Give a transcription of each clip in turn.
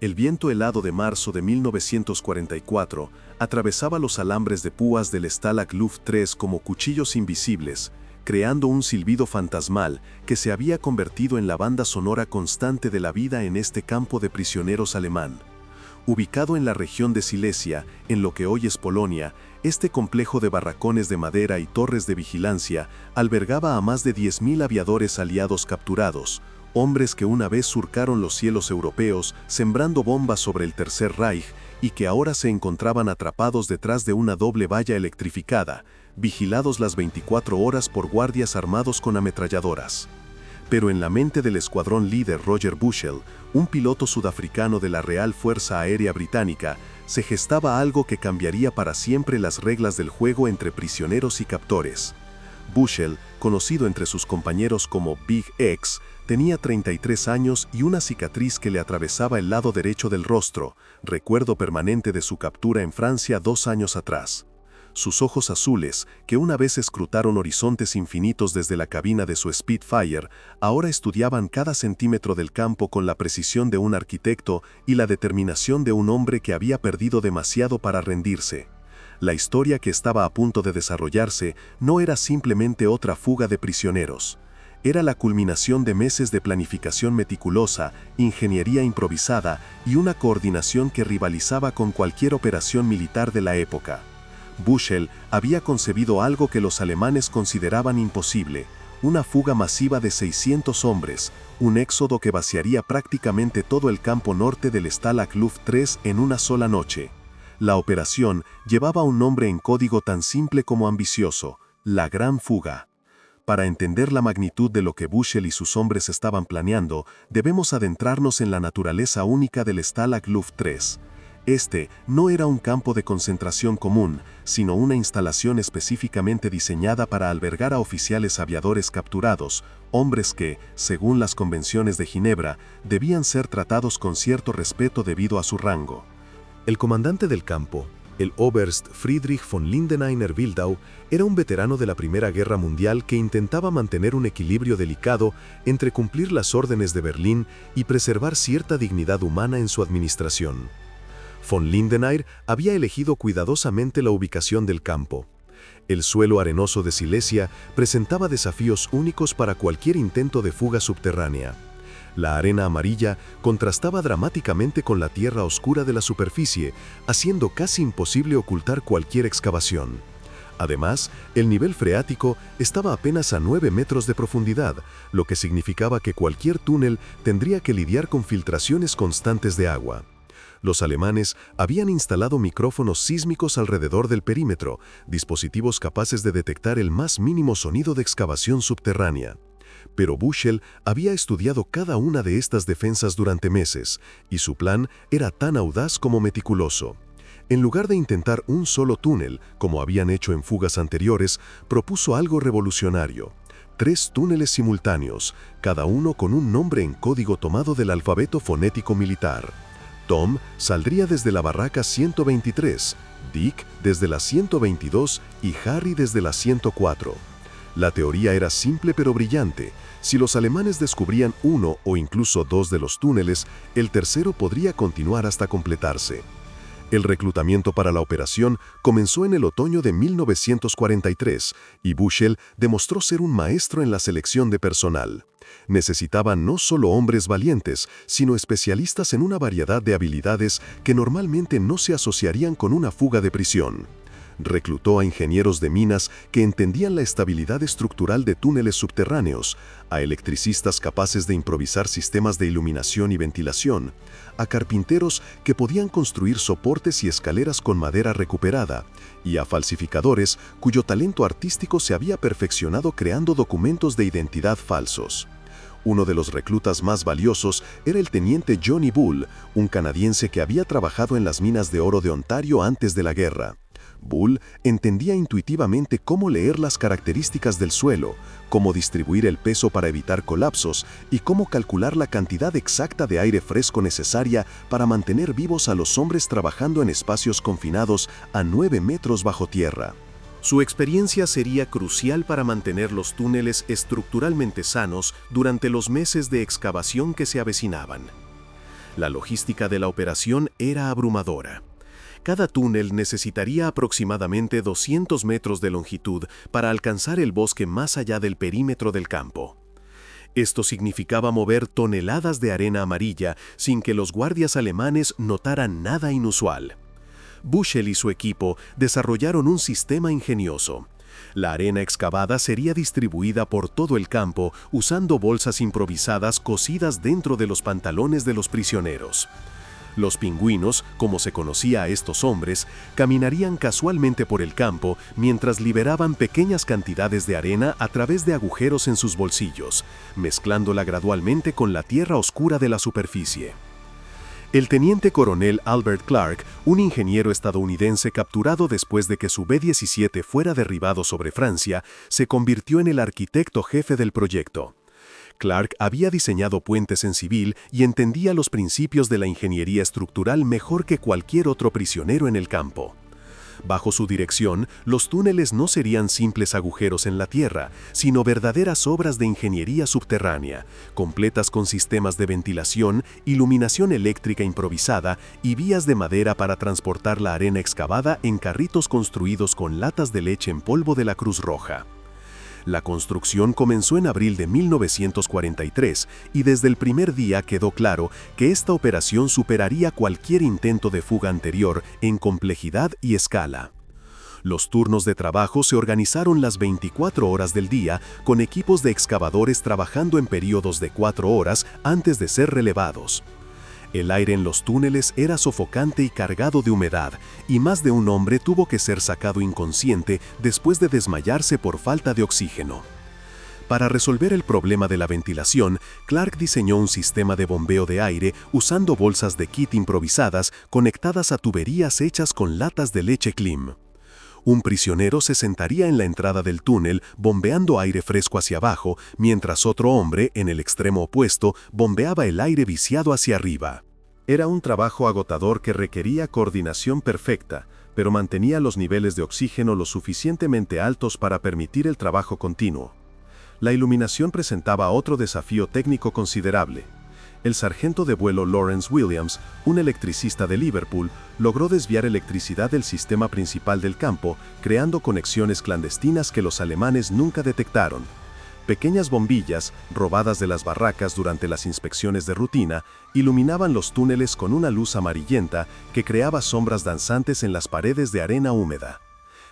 El viento helado de marzo de 1944 atravesaba los alambres de púas del Stalag Luft 3 como cuchillos invisibles, creando un silbido fantasmal que se había convertido en la banda sonora constante de la vida en este campo de prisioneros alemán. Ubicado en la región de Silesia, en lo que hoy es Polonia, este complejo de barracones de madera y torres de vigilancia albergaba a más de 10.000 aviadores aliados capturados, hombres que una vez surcaron los cielos europeos sembrando bombas sobre el Tercer Reich y que ahora se encontraban atrapados detrás de una doble valla electrificada, vigilados las 24 horas por guardias armados con ametralladoras. Pero en la mente del escuadrón líder Roger Bushell, un piloto sudafricano de la Real Fuerza Aérea Británica, se gestaba algo que cambiaría para siempre las reglas del juego entre prisioneros y captores. Bushell, conocido entre sus compañeros como Big X, tenía 33 años y una cicatriz que le atravesaba el lado derecho del rostro, recuerdo permanente de su captura en Francia 2 años atrás. Sus ojos azules, que una vez escrutaron horizontes infinitos desde la cabina de su Spitfire, ahora estudiaban cada centímetro del campo con la precisión de un arquitecto y la determinación de un hombre que había perdido demasiado para rendirse. La historia que estaba a punto de desarrollarse no era simplemente otra fuga de prisioneros. Era la culminación de meses de planificación meticulosa, ingeniería improvisada y una coordinación que rivalizaba con cualquier operación militar de la época. Bushell había concebido algo que los alemanes consideraban imposible, una fuga masiva de 600 hombres, un éxodo que vaciaría prácticamente todo el campo norte del Stalag Luft 3 en una sola noche. La operación llevaba un nombre en código tan simple como ambicioso: la Gran Fuga. Para entender la magnitud de lo que Bushell y sus hombres estaban planeando, debemos adentrarnos en la naturaleza única del Stalag Luft 3. Este no era un campo de concentración común, sino una instalación específicamente diseñada para albergar a oficiales aviadores capturados, hombres que, según las convenciones de Ginebra, debían ser tratados con cierto respeto debido a su rango. El comandante del campo, el Oberst Friedrich von Lindenauer-Wildau, era un veterano de la Primera Guerra Mundial que intentaba mantener un equilibrio delicado entre cumplir las órdenes de Berlín y preservar cierta dignidad humana en su administración. Von Lindenauer había elegido cuidadosamente la ubicación del campo. El suelo arenoso de Silesia presentaba desafíos únicos para cualquier intento de fuga subterránea. La arena amarilla contrastaba dramáticamente con la tierra oscura de la superficie, haciendo casi imposible ocultar cualquier excavación. Además, el nivel freático estaba apenas a 9 metros de profundidad, lo que significaba que cualquier túnel tendría que lidiar con filtraciones constantes de agua. Los alemanes habían instalado micrófonos sísmicos alrededor del perímetro, dispositivos capaces de detectar el más mínimo sonido de excavación subterránea. Pero Bushell había estudiado cada una de estas defensas durante meses, y su plan era tan audaz como meticuloso. En lugar de intentar un solo túnel, como habían hecho en fugas anteriores, propuso algo revolucionario: 3 túneles simultáneos, cada uno con un nombre en código tomado del alfabeto fonético militar. Tom saldría desde la barraca 123, Dick desde la 122 y Harry desde la 104. La teoría era simple pero brillante. Si los alemanes descubrían uno o incluso 2 de los túneles, el tercero podría continuar hasta completarse. El reclutamiento para la operación comenzó en el otoño de 1943 y Bushell demostró ser un maestro en la selección de personal. Necesitaban no solo hombres valientes, sino especialistas en una variedad de habilidades que normalmente no se asociarían con una fuga de prisión. Reclutó a ingenieros de minas que entendían la estabilidad estructural de túneles subterráneos, a electricistas capaces de improvisar sistemas de iluminación y ventilación, a carpinteros que podían construir soportes y escaleras con madera recuperada, y a falsificadores cuyo talento artístico se había perfeccionado creando documentos de identidad falsos. Uno de los reclutas más valiosos era el teniente Johnny Bull, un canadiense que había trabajado en las minas de oro de Ontario antes de la guerra. Bull entendía intuitivamente cómo leer las características del suelo, cómo distribuir el peso para evitar colapsos y cómo calcular la cantidad exacta de aire fresco necesaria para mantener vivos a los hombres trabajando en espacios confinados a 9 metros bajo tierra. Su experiencia sería crucial para mantener los túneles estructuralmente sanos durante los meses de excavación que se avecinaban. La logística de la operación era abrumadora. Cada túnel necesitaría aproximadamente 200 metros de longitud para alcanzar el bosque más allá del perímetro del campo. Esto significaba mover toneladas de arena amarilla sin que los guardias alemanes notaran nada inusual. Bushel y su equipo desarrollaron un sistema ingenioso. La arena excavada sería distribuida por todo el campo usando bolsas improvisadas cosidas dentro de los pantalones de los prisioneros. Los pingüinos, como se conocía a estos hombres, caminarían casualmente por el campo mientras liberaban pequeñas cantidades de arena a través de agujeros en sus bolsillos, mezclándola gradualmente con la tierra oscura de la superficie. El teniente coronel Albert Clark, un ingeniero estadounidense capturado después de que su B-17 fuera derribado sobre Francia, se convirtió en el arquitecto jefe del proyecto. Clark había diseñado puentes en civil y entendía los principios de la ingeniería estructural mejor que cualquier otro prisionero en el campo. Bajo su dirección, los túneles no serían simples agujeros en la tierra, sino verdaderas obras de ingeniería subterránea, completas con sistemas de ventilación, iluminación eléctrica improvisada y vías de madera para transportar la arena excavada en carritos construidos con latas de leche en polvo de la Cruz Roja. La construcción comenzó en abril de 1943 y desde el primer día quedó claro que esta operación superaría cualquier intento de fuga anterior en complejidad y escala. Los turnos de trabajo se organizaron las 24 horas del día, con equipos de excavadores trabajando en periodos de 4 horas antes de ser relevados. El aire en los túneles era sofocante y cargado de humedad, y más de un hombre tuvo que ser sacado inconsciente después de desmayarse por falta de oxígeno. Para resolver el problema de la ventilación, Clark diseñó un sistema de bombeo de aire usando bolsas de kit improvisadas conectadas a tuberías hechas con latas de leche Klim. Un prisionero se sentaría en la entrada del túnel bombeando aire fresco hacia abajo, mientras otro hombre, en el extremo opuesto, bombeaba el aire viciado hacia arriba. Era un trabajo agotador que requería coordinación perfecta, pero mantenía los niveles de oxígeno lo suficientemente altos para permitir el trabajo continuo. La iluminación presentaba otro desafío técnico considerable. El sargento de vuelo Lawrence Williams, un electricista de Liverpool, logró desviar electricidad del sistema principal del campo, creando conexiones clandestinas que los alemanes nunca detectaron. Pequeñas bombillas, robadas de las barracas durante las inspecciones de rutina, iluminaban los túneles con una luz amarillenta que creaba sombras danzantes en las paredes de arena húmeda.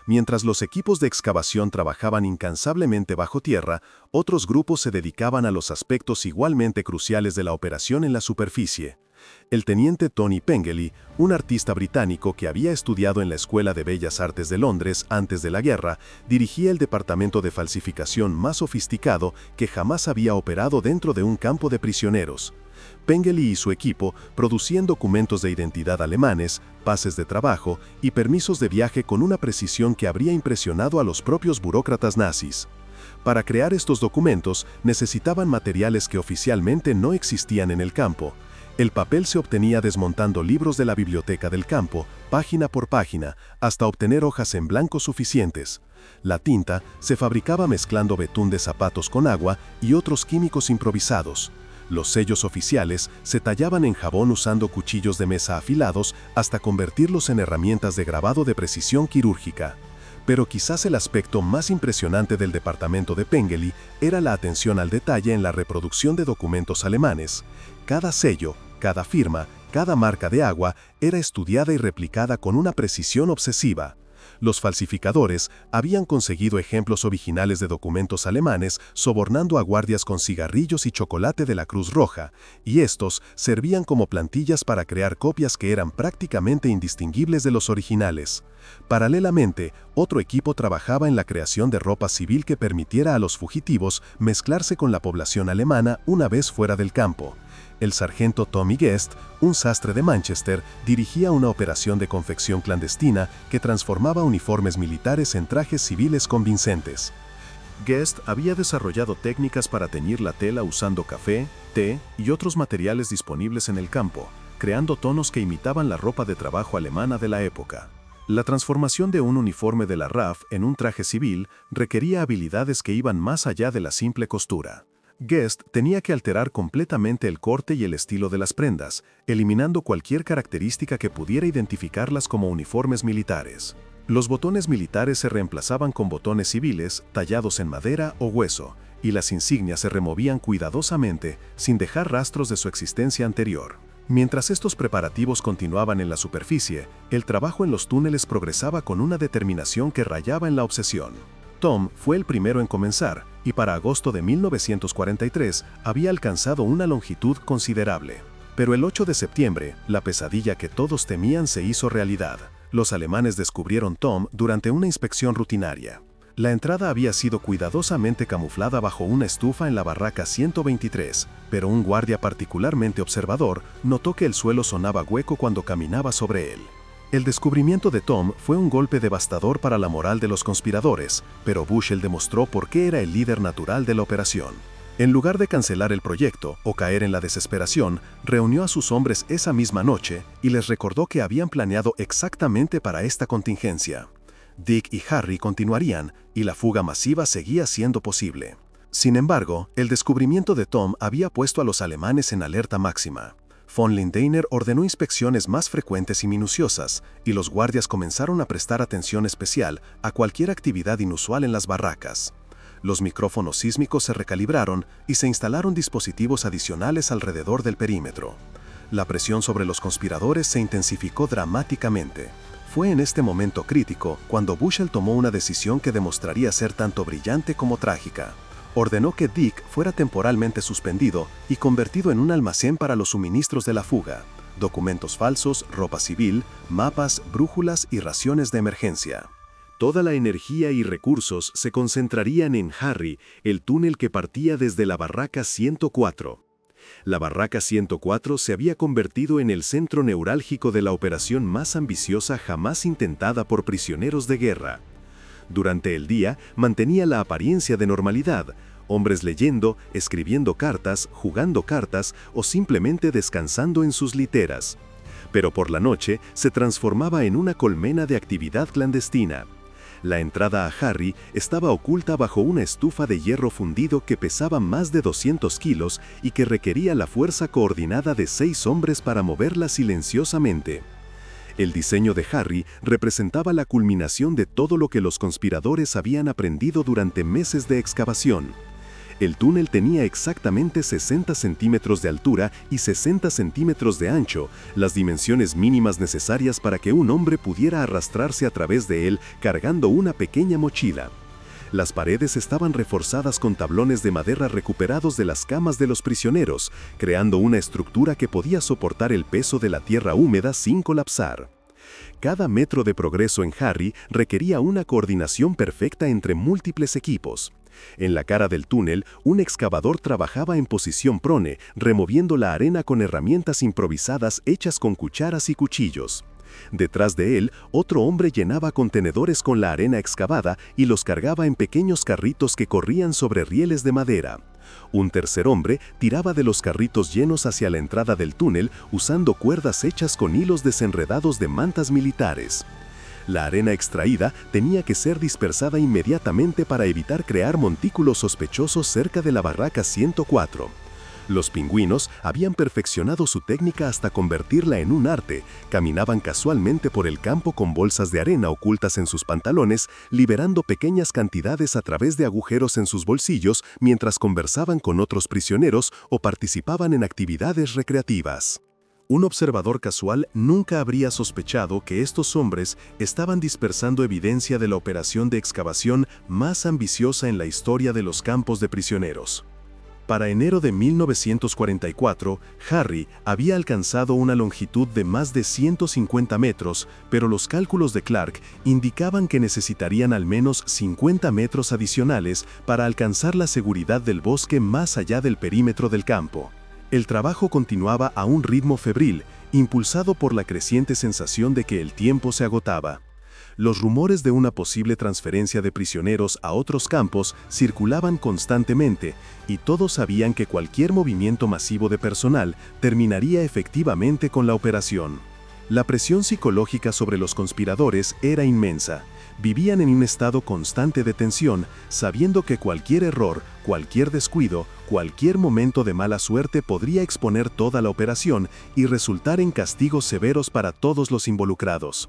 Mientras los equipos de excavación trabajaban incansablemente bajo tierra, otros grupos se dedicaban a los aspectos igualmente cruciales de la operación en la superficie. El teniente Tony Pengelly, un artista británico que había estudiado en la Escuela de Bellas Artes de Londres antes de la guerra, dirigía el departamento de falsificación más sofisticado que jamás había operado dentro de un campo de prisioneros. Pengelly y su equipo producían documentos de identidad alemanes, pases de trabajo y permisos de viaje con una precisión que habría impresionado a los propios burócratas nazis. Para crear estos documentos necesitaban materiales que oficialmente no existían en el campo. El papel se obtenía desmontando libros de la biblioteca del campo, página por página, hasta obtener hojas en blanco suficientes. La tinta se fabricaba mezclando betún de zapatos con agua y otros químicos improvisados. Los sellos oficiales se tallaban en jabón usando cuchillos de mesa afilados hasta convertirlos en herramientas de grabado de precisión quirúrgica. Pero quizás el aspecto más impresionante del departamento de Pengelly era la atención al detalle en la reproducción de documentos alemanes. Cada sello, cada firma, cada marca de agua era estudiada y replicada con una precisión obsesiva. Los falsificadores habían conseguido ejemplos originales de documentos alemanes sobornando a guardias con cigarrillos y chocolate de la Cruz Roja, y estos servían como plantillas para crear copias que eran prácticamente indistinguibles de los originales. Paralelamente, otro equipo trabajaba en la creación de ropa civil que permitiera a los fugitivos mezclarse con la población alemana una vez fuera del campo. El sargento Tommy Guest, un sastre de Manchester, dirigía una operación de confección clandestina que transformaba uniformes militares en trajes civiles convincentes. Guest había desarrollado técnicas para teñir la tela usando café, té y otros materiales disponibles en el campo, creando tonos que imitaban la ropa de trabajo alemana de la época. La transformación de un uniforme de la RAF en un traje civil requería habilidades que iban más allá de la simple costura. Guest tenía que alterar completamente el corte y el estilo de las prendas, eliminando cualquier característica que pudiera identificarlas como uniformes militares. Los botones militares se reemplazaban con botones civiles tallados en madera o hueso, y las insignias se removían cuidadosamente sin dejar rastros de su existencia anterior. Mientras estos preparativos continuaban en la superficie, el trabajo en los túneles progresaba con una determinación que rayaba en la obsesión. Tom fue el primero en comenzar, y para agosto de 1943 había alcanzado una longitud considerable. Pero el 8 de septiembre, la pesadilla que todos temían se hizo realidad. Los alemanes descubrieron Tom durante una inspección rutinaria. La entrada había sido cuidadosamente camuflada bajo una estufa en la barraca 123, pero un guardia particularmente observador notó que el suelo sonaba hueco cuando caminaba sobre él. El descubrimiento de Tom fue un golpe devastador para la moral de los conspiradores, pero Bushell demostró por qué era el líder natural de la operación. En lugar de cancelar el proyecto o caer en la desesperación, reunió a sus hombres esa misma noche y les recordó que habían planeado exactamente para esta contingencia. Dick y Harry continuarían, y la fuga masiva seguía siendo posible. Sin embargo, el descubrimiento de Tom había puesto a los alemanes en alerta máxima. Von Lindeiner ordenó inspecciones más frecuentes y minuciosas, y los guardias comenzaron a prestar atención especial a cualquier actividad inusual en las barracas. Los micrófonos sísmicos se recalibraron y se instalaron dispositivos adicionales alrededor del perímetro. La presión sobre los conspiradores se intensificó dramáticamente. Fue en este momento crítico cuando Bushell tomó una decisión que demostraría ser tanto brillante como trágica. Ordenó que Dick fuera temporalmente suspendido y convertido en un almacén para los suministros de la fuga, documentos falsos, ropa civil, mapas, brújulas y raciones de emergencia. Toda la energía y recursos se concentrarían en Harry, el túnel que partía desde la barraca 104. La barraca 104 se había convertido en el centro neurálgico de la operación más ambiciosa jamás intentada por prisioneros de guerra. Durante el día mantenía la apariencia de normalidad, hombres leyendo, escribiendo cartas, jugando cartas o simplemente descansando en sus literas. Pero por la noche se transformaba en una colmena de actividad clandestina. La entrada a Harry estaba oculta bajo una estufa de hierro fundido que pesaba más de 200 kilos y que requería la fuerza coordinada de 6 hombres para moverla silenciosamente. El diseño de Harry representaba la culminación de todo lo que los conspiradores habían aprendido durante meses de excavación. El túnel tenía exactamente 60 centímetros de altura y 60 centímetros de ancho, las dimensiones mínimas necesarias para que un hombre pudiera arrastrarse a través de él cargando una pequeña mochila. Las paredes estaban reforzadas con tablones de madera recuperados de las camas de los prisioneros, creando una estructura que podía soportar el peso de la tierra húmeda sin colapsar. Cada metro de progreso en Harry requería una coordinación perfecta entre múltiples equipos. En la cara del túnel, un excavador trabajaba en posición prone, removiendo la arena con herramientas improvisadas hechas con cucharas y cuchillos. Detrás de él, otro hombre llenaba contenedores con la arena excavada y los cargaba en pequeños carritos que corrían sobre rieles de madera. Un tercer hombre tiraba de los carritos llenos hacia la entrada del túnel usando cuerdas hechas con hilos desenredados de mantas militares. La arena extraída tenía que ser dispersada inmediatamente para evitar crear montículos sospechosos cerca de la barraca 104. Los pingüinos habían perfeccionado su técnica hasta convertirla en un arte. Caminaban casualmente por el campo con bolsas de arena ocultas en sus pantalones, liberando pequeñas cantidades a través de agujeros en sus bolsillos mientras conversaban con otros prisioneros o participaban en actividades recreativas. Un observador casual nunca habría sospechado que estos hombres estaban dispersando evidencia de la operación de excavación más ambiciosa en la historia de los campos de prisioneros. Para enero de 1944, Harry había alcanzado una longitud de más de 150 metros, pero los cálculos de Clark indicaban que necesitarían al menos 50 metros adicionales para alcanzar la seguridad del bosque más allá del perímetro del campo. El trabajo continuaba a un ritmo febril, impulsado por la creciente sensación de que el tiempo se agotaba. Los rumores de una posible transferencia de prisioneros a otros campos circulaban constantemente, y todos sabían que cualquier movimiento masivo de personal terminaría efectivamente con la operación. La presión psicológica sobre los conspiradores era inmensa, Vivían en un estado constante de tensión, sabiendo que cualquier error, cualquier descuido, cualquier momento de mala suerte podría exponer toda la operación y resultar en castigos severos para todos los involucrados.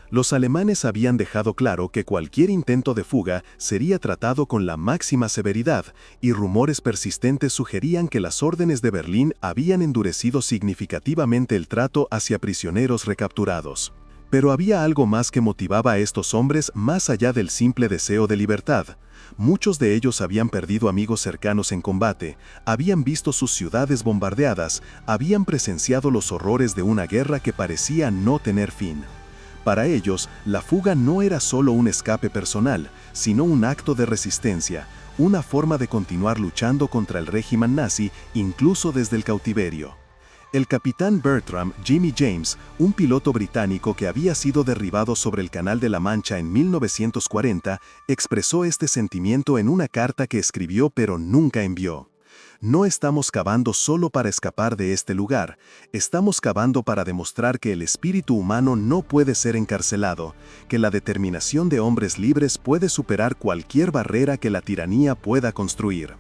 Los alemanes habían dejado claro que cualquier intento de fuga sería tratado con la máxima severidad, y rumores persistentes sugerían que las órdenes de Berlín habían endurecido significativamente el trato hacia prisioneros recapturados. Pero había algo más que motivaba a estos hombres más allá del simple deseo de libertad. Muchos de ellos habían perdido amigos cercanos en combate, habían visto sus ciudades bombardeadas, habían presenciado los horrores de una guerra que parecía no tener fin. Para ellos, la fuga no era solo un escape personal, sino un acto de resistencia, una forma de continuar luchando contra el régimen nazi incluso desde el cautiverio. El capitán Bertram Jimmy James, un piloto británico que había sido derribado sobre el Canal de la Mancha en 1940, expresó este sentimiento en una carta que escribió pero nunca envió. No estamos cavando solo para escapar de este lugar, estamos cavando para demostrar que el espíritu humano no puede ser encarcelado, que la determinación de hombres libres puede superar cualquier barrera que la tiranía pueda construir.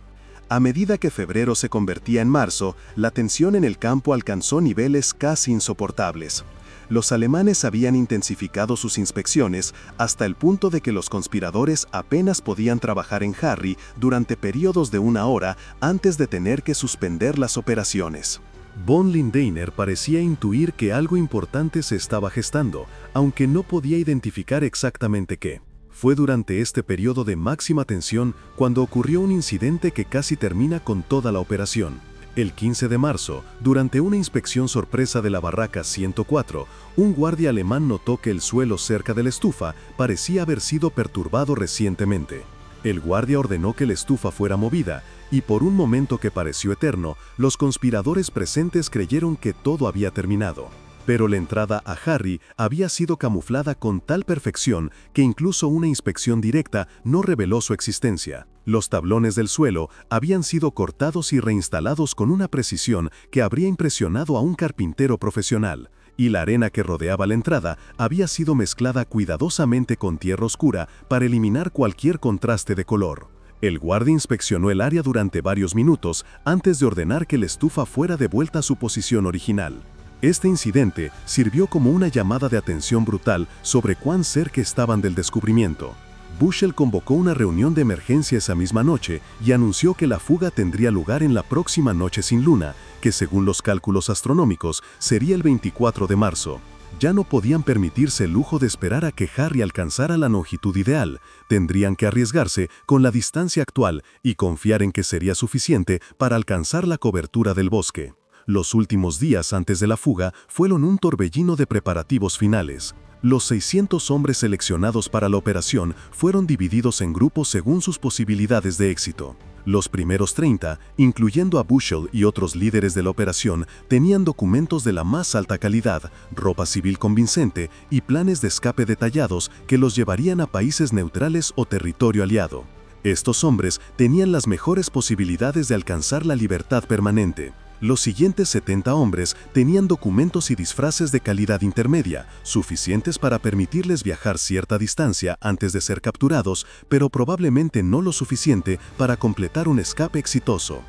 A medida que febrero se convertía en marzo, la tensión en el campo alcanzó niveles casi insoportables. Los alemanes habían intensificado sus inspecciones hasta el punto de que los conspiradores apenas podían trabajar en Harry durante periodos de 1 hora antes de tener que suspender las operaciones. Von Lindeiner parecía intuir que algo importante se estaba gestando, aunque no podía identificar exactamente qué. Fue durante este periodo de máxima tensión cuando ocurrió un incidente que casi termina con toda la operación. El 15 de marzo, durante una inspección sorpresa de la barraca 104, un guardia alemán notó que el suelo cerca de la estufa parecía haber sido perturbado recientemente. El guardia ordenó que la estufa fuera movida, y por un momento que pareció eterno, los conspiradores presentes creyeron que todo había terminado. Pero la entrada a Harry había sido camuflada con tal perfección que incluso una inspección directa no reveló su existencia. Los tablones del suelo habían sido cortados y reinstalados con una precisión que habría impresionado a un carpintero profesional, y la arena que rodeaba la entrada había sido mezclada cuidadosamente con tierra oscura para eliminar cualquier contraste de color. El guardia inspeccionó el área durante varios minutos antes de ordenar que la estufa fuera devuelta a su posición original. Este incidente sirvió como una llamada de atención brutal sobre cuán cerca estaban del descubrimiento. Bushel convocó una reunión de emergencia esa misma noche y anunció que la fuga tendría lugar en la próxima noche sin luna, que según los cálculos astronómicos sería el 24 de marzo. Ya no podían permitirse el lujo de esperar a que Harry alcanzara la longitud ideal, tendrían que arriesgarse con la distancia actual y confiar en que sería suficiente para alcanzar la cobertura del bosque. Los últimos días antes de la fuga fueron un torbellino de preparativos finales. Los 600 hombres seleccionados para la operación fueron divididos en grupos según sus posibilidades de éxito. Los primeros 30, incluyendo a Bushel y otros líderes de la operación, tenían documentos de la más alta calidad, ropa civil convincente y planes de escape detallados que los llevarían a países neutrales o territorio aliado. Estos hombres tenían las mejores posibilidades de alcanzar la libertad permanente. Los siguientes 70 hombres tenían documentos y disfraces de calidad intermedia, suficientes para permitirles viajar cierta distancia antes de ser capturados, pero probablemente no lo suficiente para completar un escape exitoso.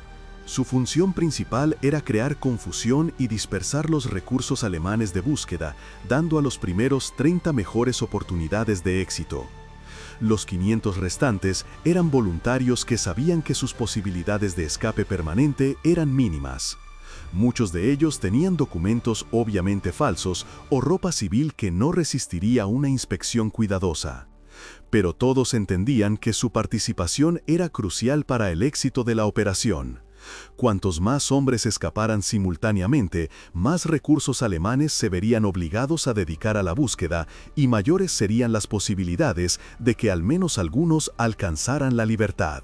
Su función principal era crear confusión y dispersar los recursos alemanes de búsqueda, dando a los primeros 30 mejores oportunidades de éxito. Los 500 restantes eran voluntarios que sabían que sus posibilidades de escape permanente eran mínimas. Muchos de ellos tenían documentos obviamente falsos o ropa civil que no resistiría una inspección cuidadosa. Pero todos entendían que su participación era crucial para el éxito de la operación. Cuantos más hombres escaparan simultáneamente, más recursos alemanes se verían obligados a dedicar a la búsqueda y mayores serían las posibilidades de que al menos algunos alcanzaran la libertad.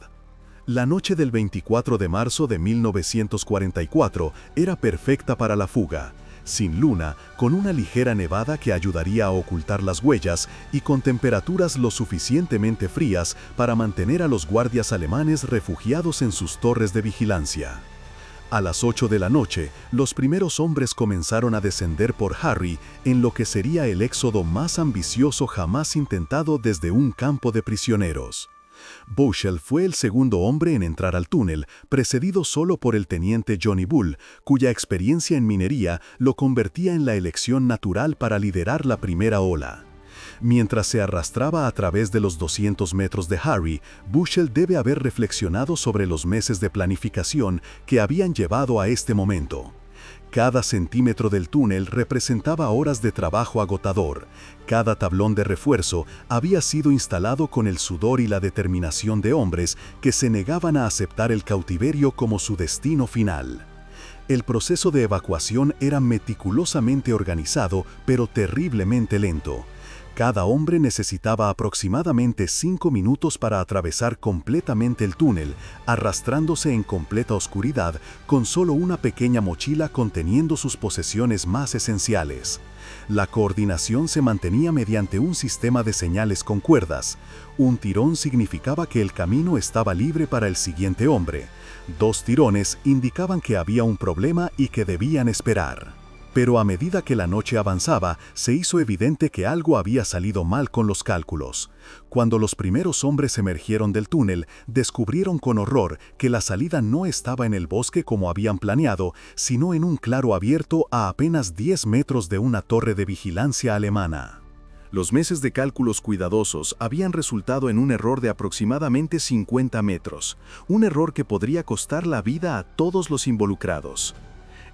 La noche del 24 de marzo de 1944 era perfecta para la fuga. Sin luna, con una ligera nevada que ayudaría a ocultar las huellas y con temperaturas lo suficientemente frías para mantener a los guardias alemanes refugiados en sus torres de vigilancia. A las 8 de la noche, los primeros hombres comenzaron a descender por Harry en lo que sería el éxodo más ambicioso jamás intentado desde un campo de prisioneros. Bushell fue el segundo hombre en entrar al túnel, precedido solo por el teniente Johnny Bull, cuya experiencia en minería lo convertía en la elección natural para liderar la primera ola. Mientras se arrastraba a través de los 200 metros de Harry, Bushell debe haber reflexionado sobre los meses de planificación que habían llevado a este momento. Cada centímetro del túnel representaba horas de trabajo agotador. Cada tablón de refuerzo había sido instalado con el sudor y la determinación de hombres que se negaban a aceptar el cautiverio como su destino final. El proceso de evacuación era meticulosamente organizado, pero terriblemente lento. Cada hombre necesitaba aproximadamente 5 minutos para atravesar completamente el túnel, arrastrándose en completa oscuridad con solo una pequeña mochila conteniendo sus posesiones más esenciales. La coordinación se mantenía mediante un sistema de señales con cuerdas. Un tirón significaba que el camino estaba libre para el siguiente hombre. 2 tirones indicaban que había un problema y que debían esperar. Pero a medida que la noche avanzaba, se hizo evidente que algo había salido mal con los cálculos. Cuando los primeros hombres emergieron del túnel, descubrieron con horror que la salida no estaba en el bosque como habían planeado, sino en un claro abierto a apenas 10 metros de una torre de vigilancia alemana. Los meses de cálculos cuidadosos habían resultado en un error de aproximadamente 50 metros, un error que podría costar la vida a todos los involucrados.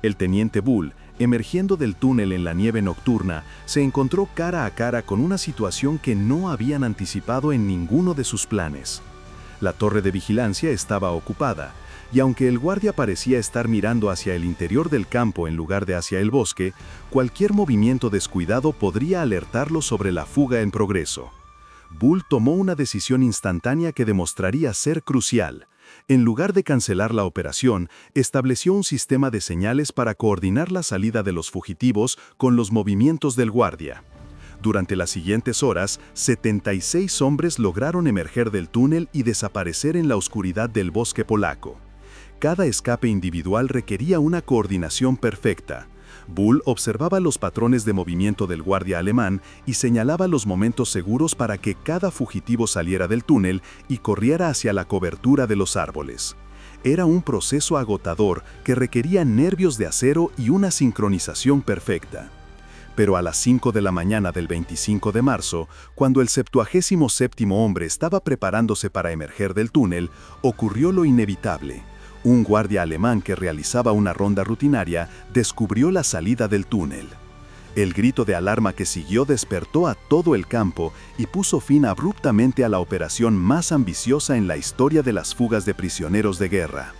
El teniente Bull, emergiendo del túnel en la nieve nocturna, se encontró cara a cara con una situación que no habían anticipado en ninguno de sus planes. La torre de vigilancia estaba ocupada, y aunque el guardia parecía estar mirando hacia el interior del campo en lugar de hacia el bosque, cualquier movimiento descuidado podría alertarlo sobre la fuga en progreso. Bull tomó una decisión instantánea que demostraría ser crucial. En lugar de cancelar la operación, estableció un sistema de señales para coordinar la salida de los fugitivos con los movimientos del guardia. Durante las siguientes horas, 76 hombres lograron emerger del túnel y desaparecer en la oscuridad del bosque polaco. Cada escape individual requería una coordinación perfecta. Bull observaba los patrones de movimiento del guardia alemán y señalaba los momentos seguros para que cada fugitivo saliera del túnel y corriera hacia la cobertura de los árboles. Era un proceso agotador que requería nervios de acero y una sincronización perfecta. Pero a las 5 de la mañana del 25 de marzo, cuando el 77º hombre estaba preparándose para emerger del túnel, ocurrió lo inevitable. Un guardia alemán que realizaba una ronda rutinaria descubrió la salida del túnel. El grito de alarma que siguió despertó a todo el campo y puso fin abruptamente a la operación más ambiciosa en la historia de las fugas de prisioneros de guerra.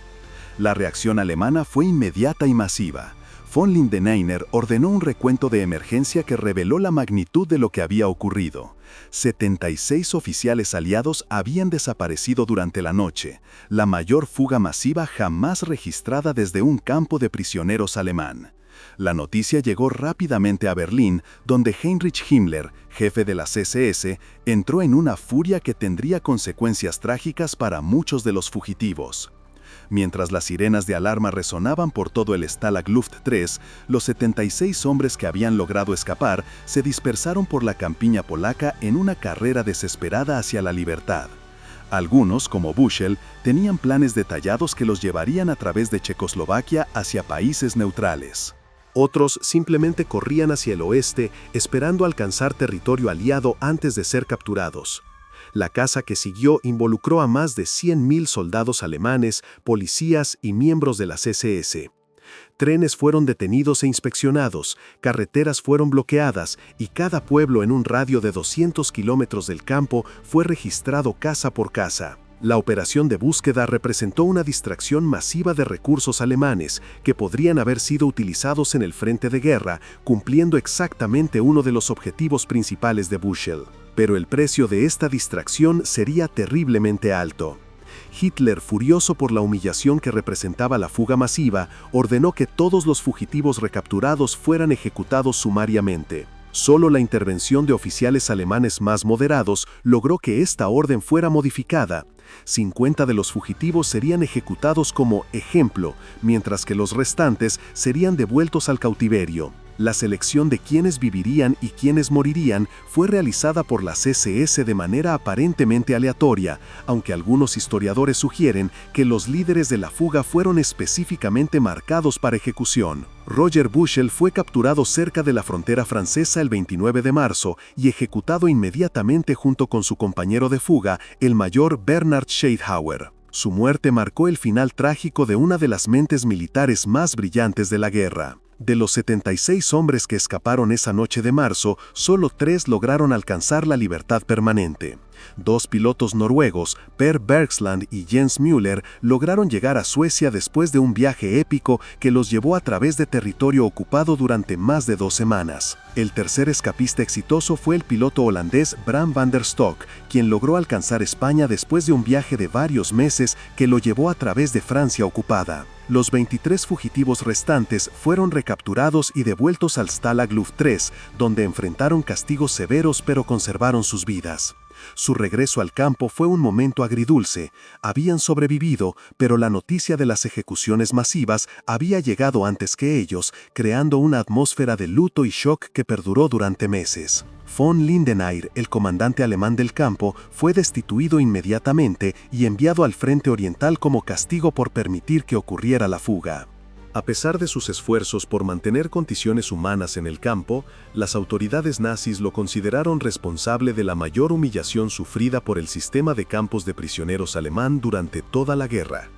La reacción alemana fue inmediata y masiva. Von Lindeneiner ordenó un recuento de emergencia que reveló la magnitud de lo que había ocurrido. 76 oficiales aliados habían desaparecido durante la noche, la mayor fuga masiva jamás registrada desde un campo de prisioneros alemán. La noticia llegó rápidamente a Berlín, donde Heinrich Himmler, jefe de las SS, entró en una furia que tendría consecuencias trágicas para muchos de los fugitivos. Mientras las sirenas de alarma resonaban por todo el Stalag Luft 3, los 76 hombres que habían logrado escapar se dispersaron por la campiña polaca en una carrera desesperada hacia la libertad. Algunos, como Bushell, tenían planes detallados que los llevarían a través de Checoslovaquia hacia países neutrales. Otros simplemente corrían hacia el oeste, esperando alcanzar territorio aliado antes de ser capturados. La caza que siguió involucró a más de 100.000 soldados alemanes, policías y miembros de las SS. Trenes fueron detenidos e inspeccionados, carreteras fueron bloqueadas y cada pueblo en un radio de 200 kilómetros del campo fue registrado casa por casa. La operación de búsqueda representó una distracción masiva de recursos alemanes que podrían haber sido utilizados en el frente de guerra, cumpliendo exactamente uno de los objetivos principales de Bushell. Pero el precio de esta distracción sería terriblemente alto. Hitler, furioso por la humillación que representaba la fuga masiva, ordenó que todos los fugitivos recapturados fueran ejecutados sumariamente. Solo la intervención de oficiales alemanes más moderados logró que esta orden fuera modificada. 50 de los fugitivos serían ejecutados como ejemplo, mientras que los restantes serían devueltos al cautiverio. La selección de quiénes vivirían y quiénes morirían fue realizada por las SS de manera aparentemente aleatoria, aunque algunos historiadores sugieren que los líderes de la fuga fueron específicamente marcados para ejecución. Roger Bushel fue capturado cerca de la frontera francesa el 29 de marzo y ejecutado inmediatamente junto con su compañero de fuga, el mayor Bernhard Scheidhauer. Su muerte marcó el final trágico de una de las mentes militares más brillantes de la guerra. De los 76 hombres que escaparon esa noche de marzo, solo 3 lograron alcanzar la libertad permanente. 2 pilotos noruegos, Per Bergsland y Jens Müller, lograron llegar a Suecia después de un viaje épico que los llevó a través de territorio ocupado durante más de 2 semanas. El tercer escapista exitoso fue el piloto holandés Bram van der Stok, quien logró alcanzar España después de un viaje de varios meses que lo llevó a través de Francia ocupada. Los 23 fugitivos restantes fueron recapturados y devueltos al Stalag Luft 3, donde enfrentaron castigos severos pero conservaron sus vidas. Su regreso al campo fue un momento agridulce. Habían sobrevivido, pero la noticia de las ejecuciones masivas había llegado antes que ellos, creando una atmósfera de luto y shock que perduró durante meses. Von Lindeneyr, el comandante alemán del campo, fue destituido inmediatamente y enviado al frente oriental como castigo por permitir que ocurriera la fuga. A pesar de sus esfuerzos por mantener condiciones humanas en el campo, las autoridades nazis lo consideraron responsable de la mayor humillación sufrida por el sistema de campos de prisioneros alemán durante toda la guerra.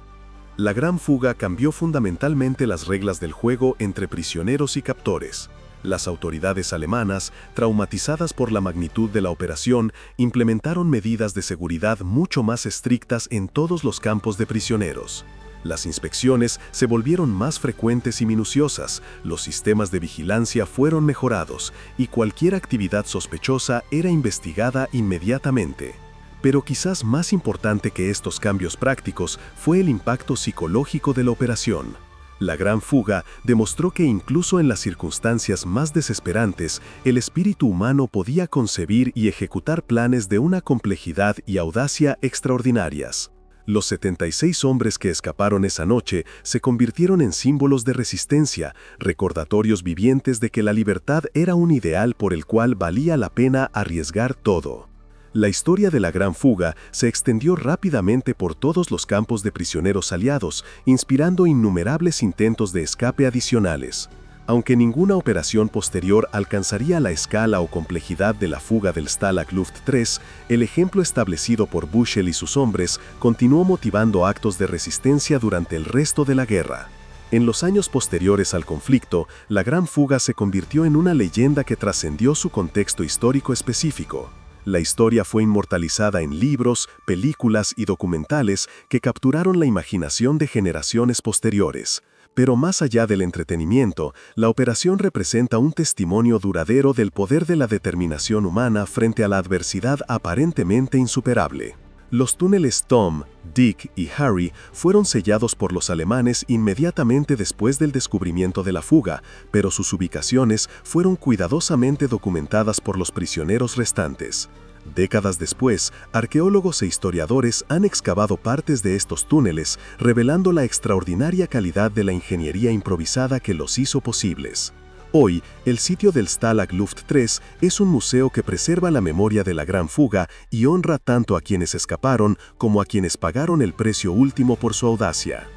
La Gran Fuga cambió fundamentalmente las reglas del juego entre prisioneros y captores. Las autoridades alemanas, traumatizadas por la magnitud de la operación, implementaron medidas de seguridad mucho más estrictas en todos los campos de prisioneros. Las inspecciones se volvieron más frecuentes y minuciosas, los sistemas de vigilancia fueron mejorados y cualquier actividad sospechosa era investigada inmediatamente. Pero quizás más importante que estos cambios prácticos fue el impacto psicológico de la operación. La Gran Fuga demostró que incluso en las circunstancias más desesperantes, el espíritu humano podía concebir y ejecutar planes de una complejidad y audacia extraordinarias. Los 76 hombres que escaparon esa noche se convirtieron en símbolos de resistencia, recordatorios vivientes de que la libertad era un ideal por el cual valía la pena arriesgar todo. La historia de la Gran Fuga se extendió rápidamente por todos los campos de prisioneros aliados, inspirando innumerables intentos de escape adicionales. Aunque ninguna operación posterior alcanzaría la escala o complejidad de la fuga del Stalag Luft 3, el ejemplo establecido por Bushel y sus hombres continuó motivando actos de resistencia durante el resto de la guerra. En los años posteriores al conflicto, la Gran Fuga se convirtió en una leyenda que trascendió su contexto histórico específico. La historia fue inmortalizada en libros, películas y documentales que capturaron la imaginación de generaciones posteriores. Pero más allá del entretenimiento, la operación representa un testimonio duradero del poder de la determinación humana frente a la adversidad aparentemente insuperable. Los túneles Tom, Dick y Harry fueron sellados por los alemanes inmediatamente después del descubrimiento de la fuga, pero sus ubicaciones fueron cuidadosamente documentadas por los prisioneros restantes. Décadas después, arqueólogos e historiadores han excavado partes de estos túneles, revelando la extraordinaria calidad de la ingeniería improvisada que los hizo posibles. Hoy, el sitio del Stalag Luft 3 es un museo que preserva la memoria de la Gran Fuga y honra tanto a quienes escaparon como a quienes pagaron el precio último por su audacia.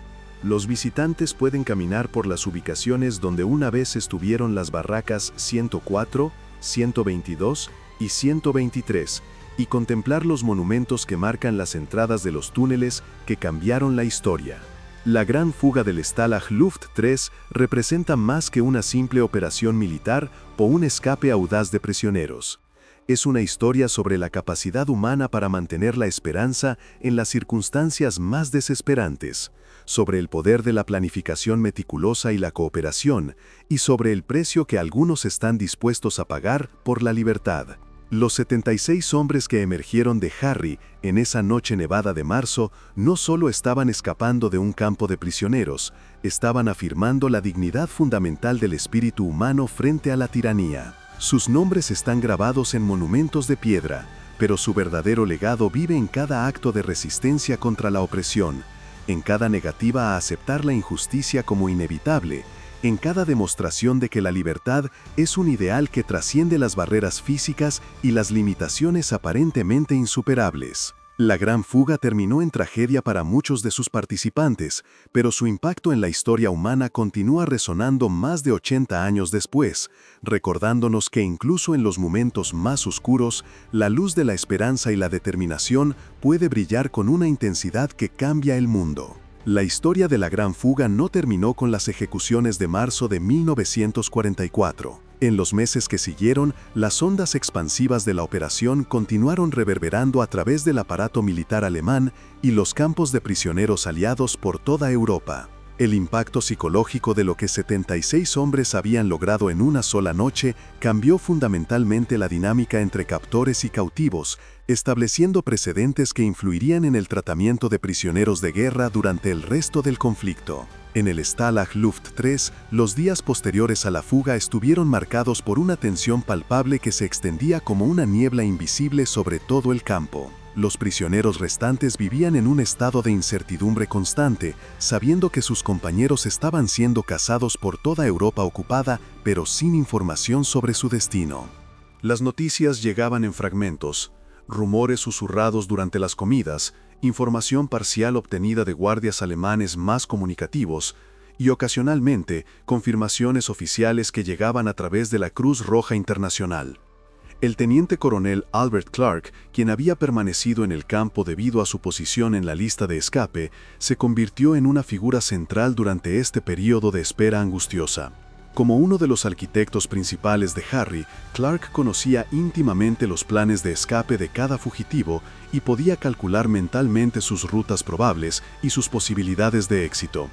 Los visitantes pueden caminar por las ubicaciones donde una vez estuvieron las barracas 104, 122 y 123, y contemplar los monumentos que marcan las entradas de los túneles que cambiaron la historia. La Gran Fuga del Stalag Luft 3 representa más que una simple operación militar o un escape audaz de prisioneros. Es una historia sobre la capacidad humana para mantener la esperanza en las circunstancias más desesperantes, sobre el poder de la planificación meticulosa y la cooperación, y sobre el precio que algunos están dispuestos a pagar por la libertad. Los 76 hombres que emergieron de Harry en esa noche nevada de marzo no solo estaban escapando de un campo de prisioneros, estaban afirmando la dignidad fundamental del espíritu humano frente a la tiranía. Sus nombres están grabados en monumentos de piedra, pero su verdadero legado vive en cada acto de resistencia contra la opresión, en cada negativa a aceptar la injusticia como inevitable, en cada demostración de que la libertad es un ideal que trasciende las barreras físicas y las limitaciones aparentemente insuperables. La Gran Fuga terminó en tragedia para muchos de sus participantes, pero su impacto en la historia humana continúa resonando más de 80 años después, recordándonos que incluso en los momentos más oscuros, la luz de la esperanza y la determinación puede brillar con una intensidad que cambia el mundo. La historia de la Gran Fuga no terminó con las ejecuciones de marzo de 1944. En los meses que siguieron, las ondas expansivas de la operación continuaron reverberando a través del aparato militar alemán y los campos de prisioneros aliados por toda Europa. El impacto psicológico de lo que 76 hombres habían logrado en una sola noche cambió fundamentalmente la dinámica entre captores y cautivos, estableciendo precedentes que influirían en el tratamiento de prisioneros de guerra durante el resto del conflicto. En el Stalag Luft 3, los días posteriores a la fuga estuvieron marcados por una tensión palpable que se extendía como una niebla invisible sobre todo el campo. Los prisioneros restantes vivían en un estado de incertidumbre constante, sabiendo que sus compañeros estaban siendo cazados por toda Europa ocupada, pero sin información sobre su destino. Las noticias llegaban en fragmentos, rumores susurrados durante las comidas, información parcial obtenida de guardias alemanes más comunicativos, y ocasionalmente confirmaciones oficiales que llegaban a través de la Cruz Roja Internacional. El teniente coronel Albert Clark, quien había permanecido en el campo debido a su posición en la lista de escape, se convirtió en una figura central durante este periodo de espera angustiosa. Como uno de los arquitectos principales de Harry, Clark conocía íntimamente los planes de escape de cada fugitivo y podía calcular mentalmente sus rutas probables y sus posibilidades de éxito.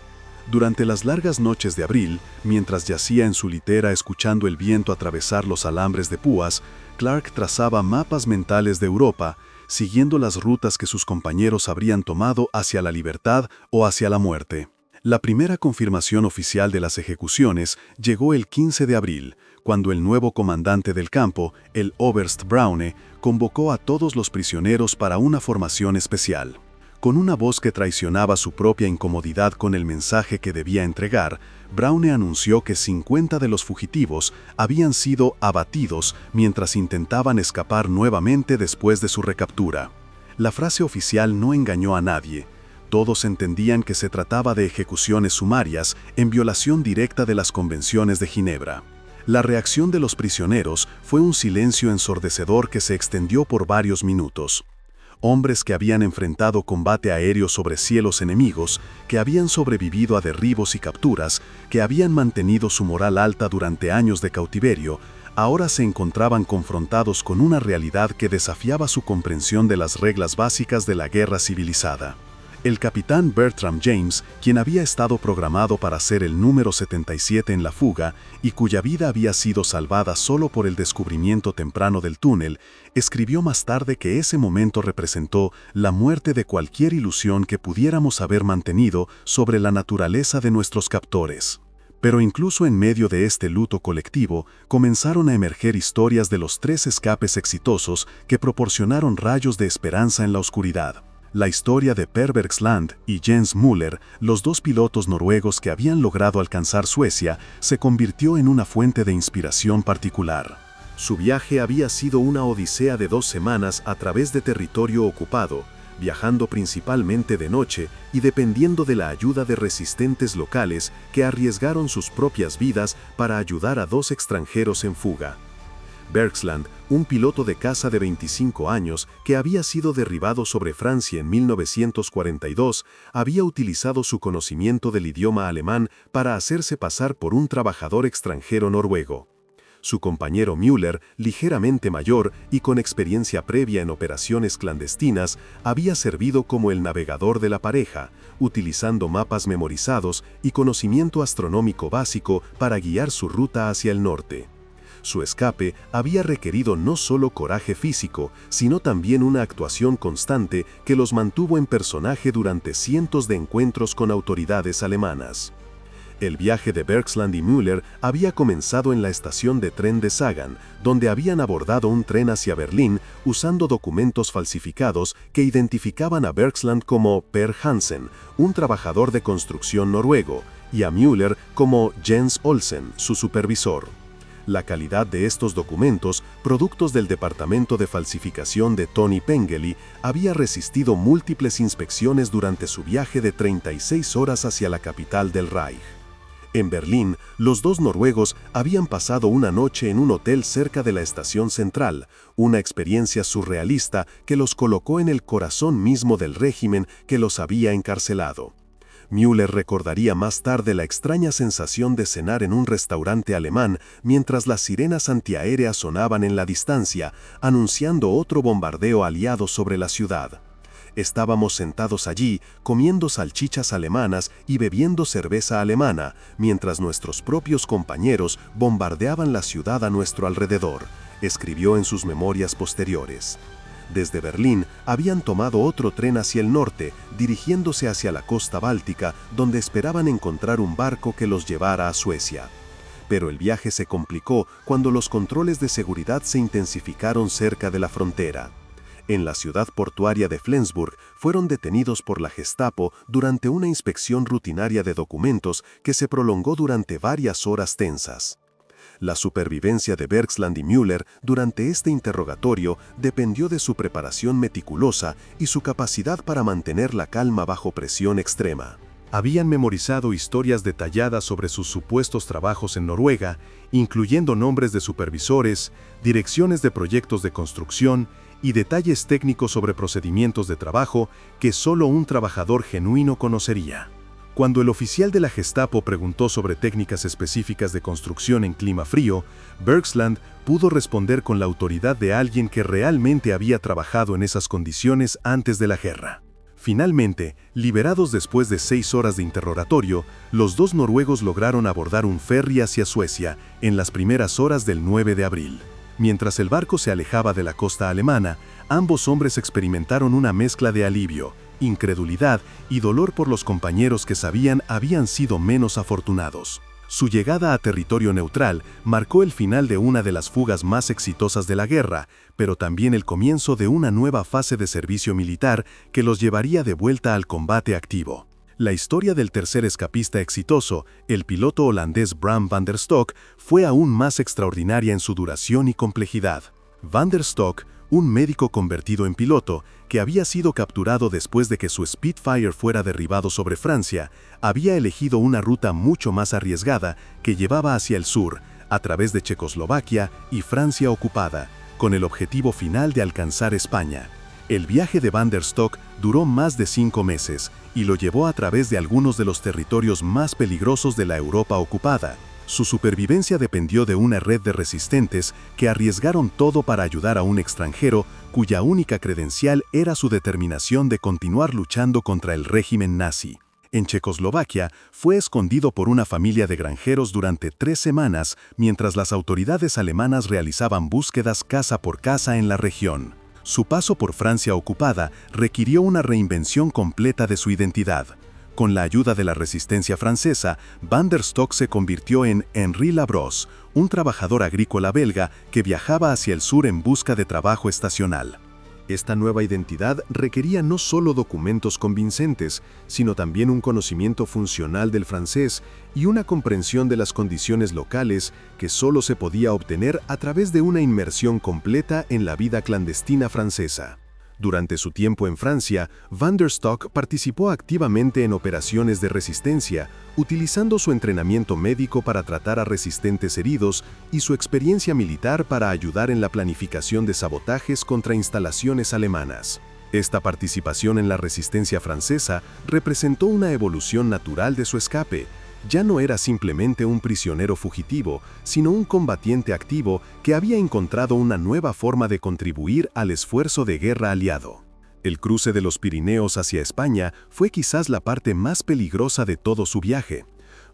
Durante las largas noches de abril, mientras yacía en su litera escuchando el viento atravesar los alambres de púas, Clark trazaba mapas mentales de Europa, siguiendo las rutas que sus compañeros habrían tomado hacia la libertad o hacia la muerte. La primera confirmación oficial de las ejecuciones llegó el 15 de abril, cuando el nuevo comandante del campo, el Oberst Braune, convocó a todos los prisioneros para una formación especial. Con una voz que traicionaba su propia incomodidad con el mensaje que debía entregar, Braune anunció que 50 de los fugitivos habían sido abatidos mientras intentaban escapar nuevamente después de su recaptura. La frase oficial no engañó a nadie. Todos entendían que se trataba de ejecuciones sumarias en violación directa de las convenciones de Ginebra. La reacción de los prisioneros fue un silencio ensordecedor que se extendió por varios minutos. Hombres que habían enfrentado combate aéreo sobre cielos enemigos, que habían sobrevivido a derribos y capturas, que habían mantenido su moral alta durante años de cautiverio, ahora se encontraban confrontados con una realidad que desafiaba su comprensión de las reglas básicas de la guerra civilizada. El capitán Bertram James, quien había estado programado para ser el número 77 en la fuga y cuya vida había sido salvada solo por el descubrimiento temprano del túnel, escribió más tarde que ese momento representó la muerte de cualquier ilusión que pudiéramos haber mantenido sobre la naturaleza de nuestros captores. Pero incluso en medio de este luto colectivo, comenzaron a emerger historias de los 3 escapes exitosos que proporcionaron rayos de esperanza en la oscuridad. La historia de Per Bergsland y Jens Müller, los 2 pilotos noruegos que habían logrado alcanzar Suecia, se convirtió en una fuente de inspiración particular. Su viaje había sido una odisea de 2 semanas a través de territorio ocupado, viajando principalmente de noche y dependiendo de la ayuda de resistentes locales que arriesgaron sus propias vidas para ayudar a 2 extranjeros en fuga. Bergsland, un piloto de caza de 25 años que había sido derribado sobre Francia en 1942, había utilizado su conocimiento del idioma alemán para hacerse pasar por un trabajador extranjero noruego. Su compañero Müller, ligeramente mayor y con experiencia previa en operaciones clandestinas, había servido como el navegador de la pareja, utilizando mapas memorizados y conocimiento astronómico básico para guiar su ruta hacia el norte. Su escape había requerido no solo coraje físico, sino también una actuación constante que los mantuvo en personaje durante cientos de encuentros con autoridades alemanas. El viaje de Bergstrand y Müller había comenzado en la estación de tren de Sagan, donde habían abordado un tren hacia Berlín usando documentos falsificados que identificaban a Bergstrand como Per Hansen, un trabajador de construcción noruego, y a Müller como Jens Olsen, su supervisor. La calidad de estos documentos, productos del departamento de falsificación de Tony Pengeli, había resistido múltiples inspecciones durante su viaje de 36 horas hacia la capital del Reich. En Berlín, los dos noruegos habían pasado una noche en un hotel cerca de la estación central, una experiencia surrealista que los colocó en el corazón mismo del régimen que los había encarcelado. Müller recordaría más tarde la extraña sensación de cenar en un restaurante alemán mientras las sirenas antiaéreas sonaban en la distancia, anunciando otro bombardeo aliado sobre la ciudad. Estábamos sentados allí, comiendo salchichas alemanas y bebiendo cerveza alemana, mientras nuestros propios compañeros bombardeaban la ciudad a nuestro alrededor, escribió en sus memorias posteriores. Desde Berlín habían tomado otro tren hacia el norte, dirigiéndose hacia la costa báltica, donde esperaban encontrar un barco que los llevara a Suecia. Pero el viaje se complicó cuando los controles de seguridad se intensificaron cerca de la frontera. En la ciudad portuaria de Flensburg fueron detenidos por la Gestapo durante una inspección rutinaria de documentos que se prolongó durante varias horas tensas. La supervivencia de Bergstrand y Müller durante este interrogatorio dependió de su preparación meticulosa y su capacidad para mantener la calma bajo presión extrema. Habían memorizado historias detalladas sobre sus supuestos trabajos en Noruega, incluyendo nombres de supervisores, direcciones de proyectos de construcción y detalles técnicos sobre procedimientos de trabajo que solo un trabajador genuino conocería. Cuando el oficial de la Gestapo preguntó sobre técnicas específicas de construcción en clima frío, Bergstrand pudo responder con la autoridad de alguien que realmente había trabajado en esas condiciones antes de la guerra. Finalmente, liberados después de 6 horas de interrogatorio, los dos noruegos lograron abordar un ferry hacia Suecia en las primeras horas del 9 de abril. Mientras el barco se alejaba de la costa alemana, ambos hombres experimentaron una mezcla de alivio, incredulidad y dolor por los compañeros que habían sido menos afortunados. Su llegada a territorio neutral marcó el final de una de las fugas más exitosas de la guerra, pero también el comienzo de una nueva fase de servicio militar que los llevaría de vuelta al combate activo. La historia del tercer escapista exitoso, el piloto holandés Bram van der Stok, fue aún más extraordinaria en su duración y complejidad. Van der Stok, un médico convertido en piloto, que había sido capturado después de que su Spitfire fuera derribado sobre Francia, había elegido una ruta mucho más arriesgada que llevaba hacia el sur, a través de Checoslovaquia y Francia ocupada, con el objetivo final de alcanzar España. El viaje de Van der Stok duró más de 5 meses y lo llevó a través de algunos de los territorios más peligrosos de la Europa ocupada. Su supervivencia dependió de una red de resistentes que arriesgaron todo para ayudar a un extranjero cuya única credencial era su determinación de continuar luchando contra el régimen nazi. En Checoslovaquia, fue escondido por una familia de granjeros durante 3 semanas mientras las autoridades alemanas realizaban búsquedas casa por casa en la región. Su paso por Francia ocupada requirió una reinvención completa de su identidad. Con la ayuda de la resistencia francesa, Van der Stok se convirtió en Henri Labrosse, un trabajador agrícola belga que viajaba hacia el sur en busca de trabajo estacional. Esta nueva identidad requería no solo documentos convincentes, sino también un conocimiento funcional del francés y una comprensión de las condiciones locales que solo se podía obtener a través de una inmersión completa en la vida clandestina francesa. Durante su tiempo en Francia, Van der Stok participó activamente en operaciones de resistencia, utilizando su entrenamiento médico para tratar a resistentes heridos y su experiencia militar para ayudar en la planificación de sabotajes contra instalaciones alemanas. Esta participación en la resistencia francesa representó una evolución natural de su escape. Ya no era simplemente un prisionero fugitivo, sino un combatiente activo que había encontrado una nueva forma de contribuir al esfuerzo de guerra aliado. El cruce de los Pirineos hacia España fue quizás la parte más peligrosa de todo su viaje.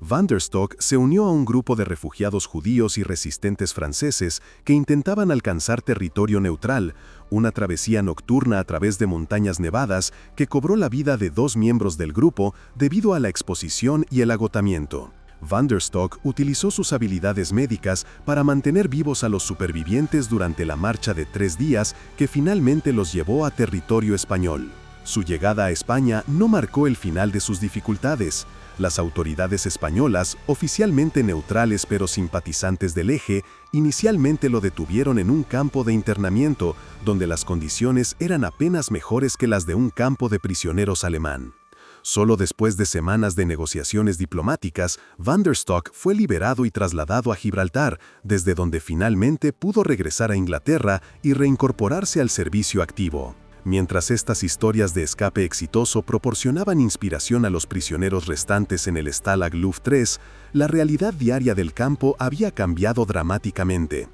Van der Stok se unió a un grupo de refugiados judíos y resistentes franceses que intentaban alcanzar territorio neutral, una travesía nocturna a través de montañas nevadas que cobró la vida de 2 miembros del grupo debido a la exposición y el agotamiento. Van der Stock utilizó sus habilidades médicas para mantener vivos a los supervivientes durante la marcha de 3 días que finalmente los llevó a territorio español. Su llegada a España no marcó el final de sus dificultades. Las autoridades españolas, oficialmente neutrales pero simpatizantes del Eje, inicialmente lo detuvieron en un campo de internamiento, donde las condiciones eran apenas mejores que las de un campo de prisioneros alemán. Solo después de semanas de negociaciones diplomáticas, Van der Stock fue liberado y trasladado a Gibraltar, desde donde finalmente pudo regresar a Inglaterra y reincorporarse al servicio activo. Mientras estas historias de escape exitoso proporcionaban inspiración a los prisioneros restantes en el Stalag Luft 3, la realidad diaria del campo había cambiado dramáticamente.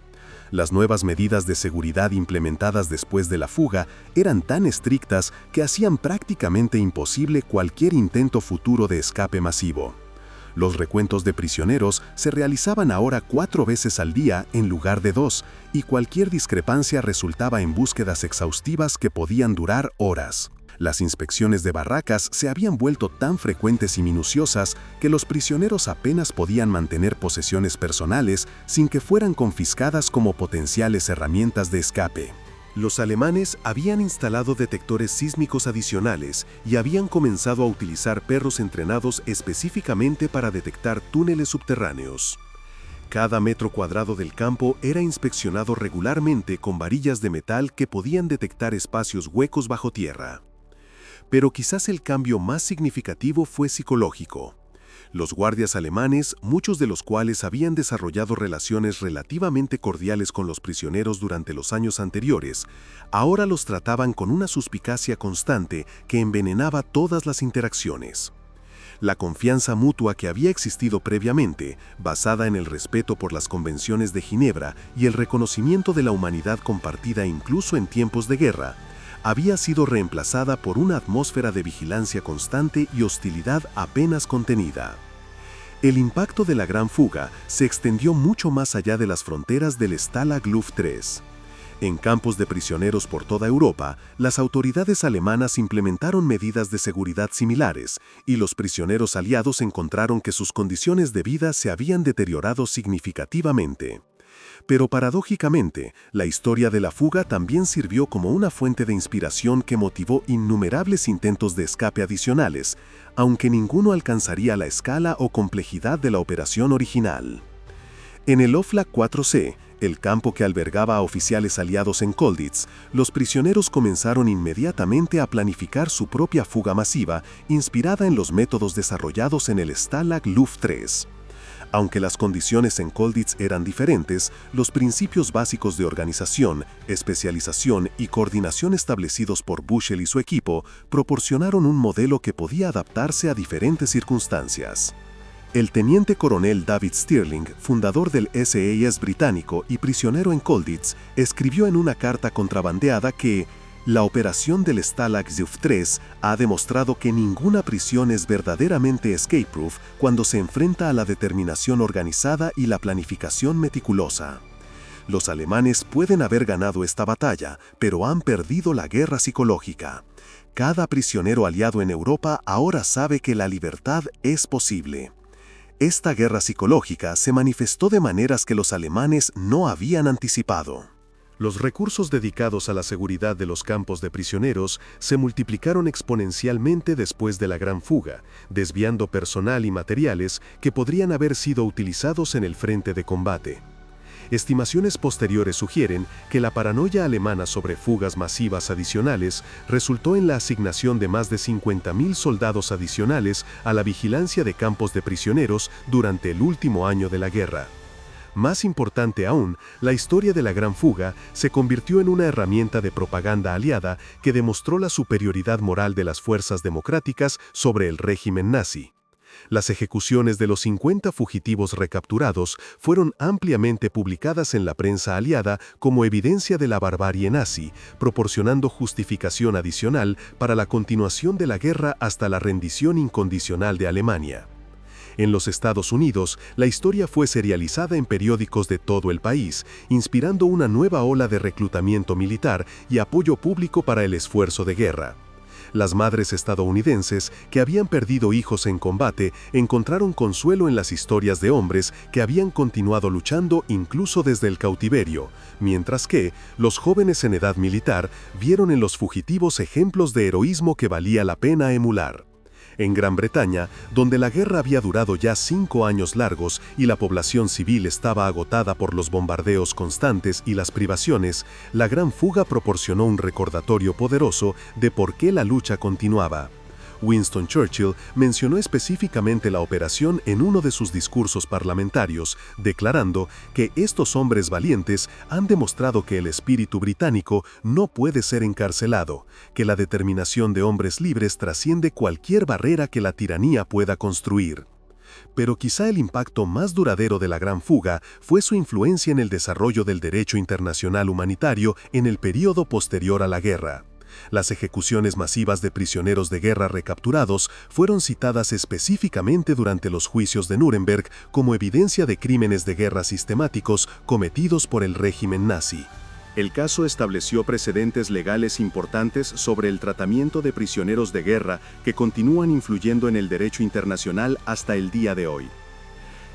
Las nuevas medidas de seguridad implementadas después de la fuga eran tan estrictas que hacían prácticamente imposible cualquier intento futuro de escape masivo. Los recuentos de prisioneros se realizaban ahora 4 veces al día en lugar de 2, y cualquier discrepancia resultaba en búsquedas exhaustivas que podían durar horas. Las inspecciones de barracas se habían vuelto tan frecuentes y minuciosas que los prisioneros apenas podían mantener posesiones personales sin que fueran confiscadas como potenciales herramientas de escape. Los alemanes habían instalado detectores sísmicos adicionales y habían comenzado a utilizar perros entrenados específicamente para detectar túneles subterráneos. Cada metro cuadrado del campo era inspeccionado regularmente con varillas de metal que podían detectar espacios huecos bajo tierra. Pero quizás el cambio más significativo fue psicológico. Los guardias alemanes, muchos de los cuales habían desarrollado relaciones relativamente cordiales con los prisioneros durante los años anteriores, ahora los trataban con una suspicacia constante que envenenaba todas las interacciones. La confianza mutua que había existido previamente, basada en el respeto por las convenciones de Ginebra y el reconocimiento de la humanidad compartida incluso en tiempos de guerra, había sido reemplazada por una atmósfera de vigilancia constante y hostilidad apenas contenida. El impacto de la Gran Fuga se extendió mucho más allá de las fronteras del Stalag Luft 3. En campos de prisioneros por toda Europa, las autoridades alemanas implementaron medidas de seguridad similares, y los prisioneros aliados encontraron que sus condiciones de vida se habían deteriorado significativamente. Pero paradójicamente, la historia de la fuga también sirvió como una fuente de inspiración que motivó innumerables intentos de escape adicionales, aunque ninguno alcanzaría la escala o complejidad de la operación original. En el Oflag 4C, el campo que albergaba a oficiales aliados en Colditz, los prisioneros comenzaron inmediatamente a planificar su propia fuga masiva, inspirada en los métodos desarrollados en el Stalag Luft 3. Aunque las condiciones en Colditz eran diferentes, los principios básicos de organización, especialización y coordinación establecidos por Bushel y su equipo proporcionaron un modelo que podía adaptarse a diferentes circunstancias. El teniente coronel David Stirling, fundador del SAS británico y prisionero en Colditz, escribió en una carta contrabandeada que la operación del Stalag Luft 3 ha demostrado que ninguna prisión es verdaderamente escape-proof cuando se enfrenta a la determinación organizada y la planificación meticulosa. Los alemanes pueden haber ganado esta batalla, pero han perdido la guerra psicológica. Cada prisionero aliado en Europa ahora sabe que la libertad es posible. Esta guerra psicológica se manifestó de maneras que los alemanes no habían anticipado. Los recursos dedicados a la seguridad de los campos de prisioneros se multiplicaron exponencialmente después de la Gran Fuga, desviando personal y materiales que podrían haber sido utilizados en el frente de combate. Estimaciones posteriores sugieren que la paranoia alemana sobre fugas masivas adicionales resultó en la asignación de más de 50.000 soldados adicionales a la vigilancia de campos de prisioneros durante el último año de la guerra. Más importante aún, la historia de la Gran Fuga se convirtió en una herramienta de propaganda aliada que demostró la superioridad moral de las fuerzas democráticas sobre el régimen nazi. Las ejecuciones de los 50 fugitivos recapturados fueron ampliamente publicadas en la prensa aliada como evidencia de la barbarie nazi, proporcionando justificación adicional para la continuación de la guerra hasta la rendición incondicional de Alemania. En los Estados Unidos, la historia fue serializada en periódicos de todo el país, inspirando una nueva ola de reclutamiento militar y apoyo público para el esfuerzo de guerra. Las madres estadounidenses que habían perdido hijos en combate encontraron consuelo en las historias de hombres que habían continuado luchando incluso desde el cautiverio, mientras que los jóvenes en edad militar vieron en los fugitivos ejemplos de heroísmo que valía la pena emular. En Gran Bretaña, donde la guerra había durado ya 5 años largos y la población civil estaba agotada por los bombardeos constantes y las privaciones, la Gran Fuga proporcionó un recordatorio poderoso de por qué la lucha continuaba. Winston Churchill mencionó específicamente la operación en uno de sus discursos parlamentarios, declarando que estos hombres valientes han demostrado que el espíritu británico no puede ser encarcelado, que la determinación de hombres libres trasciende cualquier barrera que la tiranía pueda construir. Pero quizá el impacto más duradero de la Gran Fuga fue su influencia en el desarrollo del derecho internacional humanitario en el período posterior a la guerra. Las ejecuciones masivas de prisioneros de guerra recapturados fueron citadas específicamente durante los juicios de Nuremberg como evidencia de crímenes de guerra sistemáticos cometidos por el régimen nazi. El caso estableció precedentes legales importantes sobre el tratamiento de prisioneros de guerra que continúan influyendo en el derecho internacional hasta el día de hoy.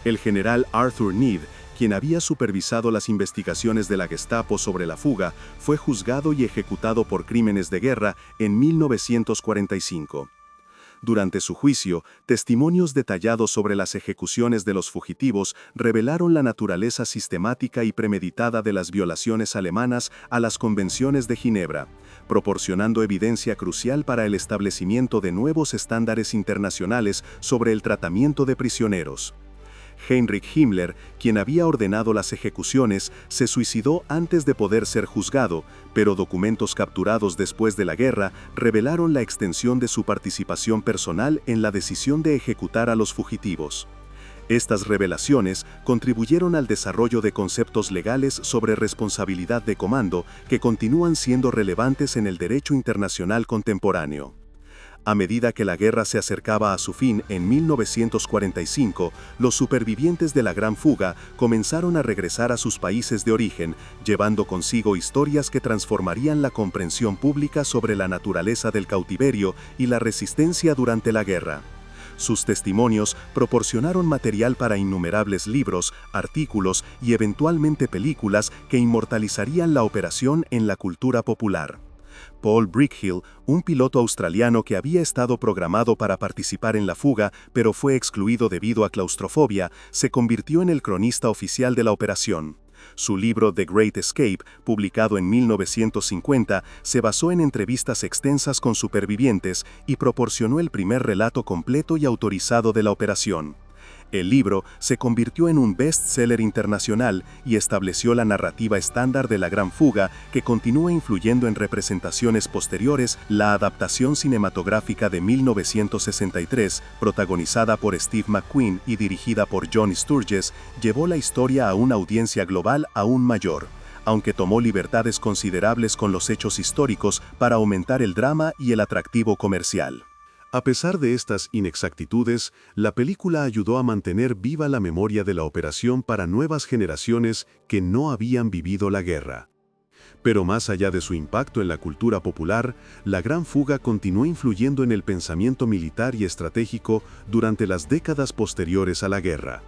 El general Arthur Meade, quien había supervisado las investigaciones de la Gestapo sobre la fuga, fue juzgado y ejecutado por crímenes de guerra en 1945. Durante su juicio, testimonios detallados sobre las ejecuciones de los fugitivos revelaron la naturaleza sistemática y premeditada de las violaciones alemanas a las convenciones de Ginebra, proporcionando evidencia crucial para el establecimiento de nuevos estándares internacionales sobre el tratamiento de prisioneros. Heinrich Himmler, quien había ordenado las ejecuciones, se suicidó antes de poder ser juzgado, pero documentos capturados después de la guerra revelaron la extensión de su participación personal en la decisión de ejecutar a los fugitivos. Estas revelaciones contribuyeron al desarrollo de conceptos legales sobre responsabilidad de comando que continúan siendo relevantes en el derecho internacional contemporáneo. A medida que la guerra se acercaba a su fin en 1945, los supervivientes de la Gran Fuga comenzaron a regresar a sus países de origen, llevando consigo historias que transformarían la comprensión pública sobre la naturaleza del cautiverio y la resistencia durante la guerra. Sus testimonios proporcionaron material para innumerables libros, artículos y eventualmente películas que inmortalizarían la operación en la cultura popular. Paul Brickhill, un piloto australiano que había estado programado para participar en la fuga, pero fue excluido debido a claustrofobia, se convirtió en el cronista oficial de la operación. Su libro The Great Escape, publicado en 1950, se basó en entrevistas extensas con supervivientes y proporcionó el primer relato completo y autorizado de la operación. El libro se convirtió en un bestseller internacional y estableció la narrativa estándar de la Gran Fuga que continúa influyendo en representaciones posteriores. La adaptación cinematográfica de 1963, protagonizada por Steve McQueen y dirigida por John Sturges, llevó la historia a una audiencia global aún mayor, aunque tomó libertades considerables con los hechos históricos para aumentar el drama y el atractivo comercial. A pesar de estas inexactitudes, la película ayudó a mantener viva la memoria de la operación para nuevas generaciones que no habían vivido la guerra. Pero más allá de su impacto en la cultura popular, la Gran Fuga continuó influyendo en el pensamiento militar y estratégico durante las décadas posteriores a la guerra.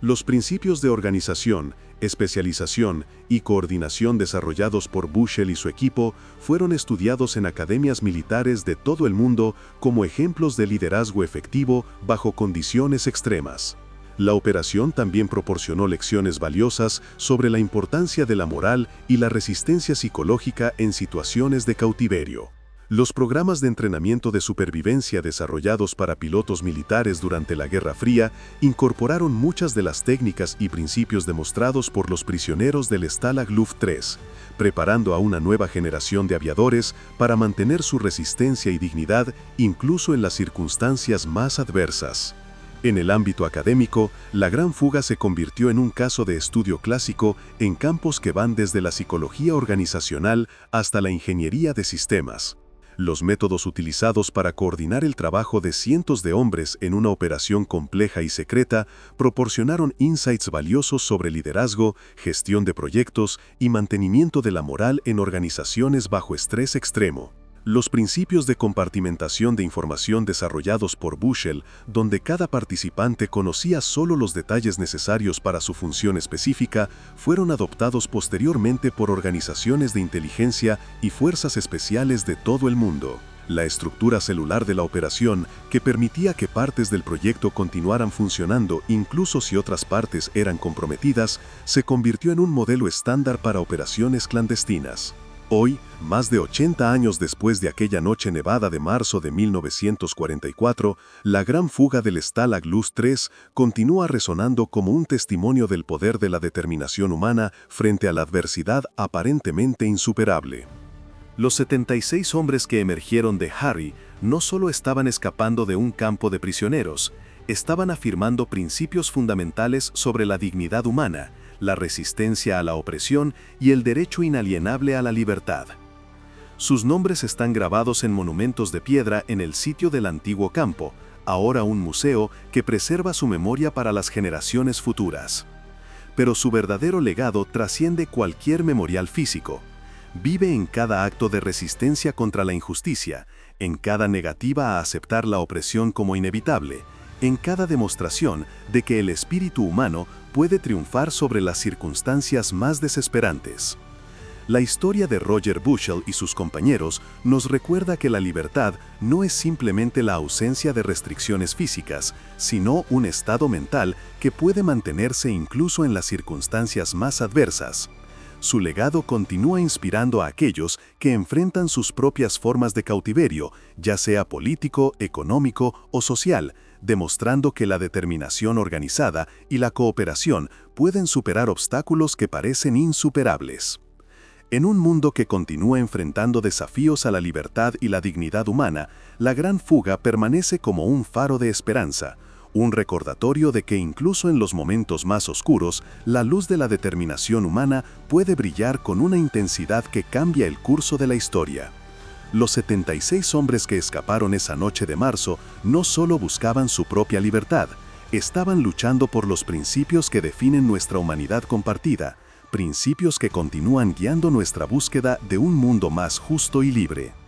Los principios de organización, especialización y coordinación desarrollados por Bushell y su equipo fueron estudiados en academias militares de todo el mundo como ejemplos de liderazgo efectivo bajo condiciones extremas. La operación también proporcionó lecciones valiosas sobre la importancia de la moral y la resistencia psicológica en situaciones de cautiverio. Los programas de entrenamiento de supervivencia desarrollados para pilotos militares durante la Guerra Fría incorporaron muchas de las técnicas y principios demostrados por los prisioneros del Stalag Luft 3, preparando a una nueva generación de aviadores para mantener su resistencia y dignidad incluso en las circunstancias más adversas. En el ámbito académico, la Gran Fuga se convirtió en un caso de estudio clásico en campos que van desde la psicología organizacional hasta la ingeniería de sistemas. Los métodos utilizados para coordinar el trabajo de cientos de hombres en una operación compleja y secreta proporcionaron insights valiosos sobre liderazgo, gestión de proyectos y mantenimiento de la moral en organizaciones bajo estrés extremo. Los principios de compartimentación de información desarrollados por Bushell, donde cada participante conocía solo los detalles necesarios para su función específica, fueron adoptados posteriormente por organizaciones de inteligencia y fuerzas especiales de todo el mundo. La estructura celular de la operación, que permitía que partes del proyecto continuaran funcionando incluso si otras partes eran comprometidas, se convirtió en un modelo estándar para operaciones clandestinas. Hoy, más de 80 años después de aquella noche nevada de marzo de 1944, la gran fuga del Stalag Luft 3 continúa resonando como un testimonio del poder de la determinación humana frente a la adversidad aparentemente insuperable. Los 76 hombres que emergieron de Harry no solo estaban escapando de un campo de prisioneros, estaban afirmando principios fundamentales sobre la dignidad humana, la resistencia a la opresión y el derecho inalienable a la libertad. Sus nombres están grabados en monumentos de piedra en el sitio del antiguo campo, ahora un museo que preserva su memoria para las generaciones futuras. Pero su verdadero legado trasciende cualquier memorial físico. Vive en cada acto de resistencia contra la injusticia, en cada negativa a aceptar la opresión como inevitable, en cada demostración de que el espíritu humano puede triunfar sobre las circunstancias más desesperantes. La historia de Roger Bushell y sus compañeros nos recuerda que la libertad no es simplemente la ausencia de restricciones físicas, sino un estado mental que puede mantenerse incluso en las circunstancias más adversas. Su legado continúa inspirando a aquellos que enfrentan sus propias formas de cautiverio, ya sea político, económico o social, demostrando que la determinación organizada y la cooperación pueden superar obstáculos que parecen insuperables. En un mundo que continúa enfrentando desafíos a la libertad y la dignidad humana, la Gran Fuga permanece como un faro de esperanza, un recordatorio de que incluso en los momentos más oscuros, la luz de la determinación humana puede brillar con una intensidad que cambia el curso de la historia. Los 76 hombres que escaparon esa noche de marzo no solo buscaban su propia libertad, estaban luchando por los principios que definen nuestra humanidad compartida, principios que continúan guiando nuestra búsqueda de un mundo más justo y libre.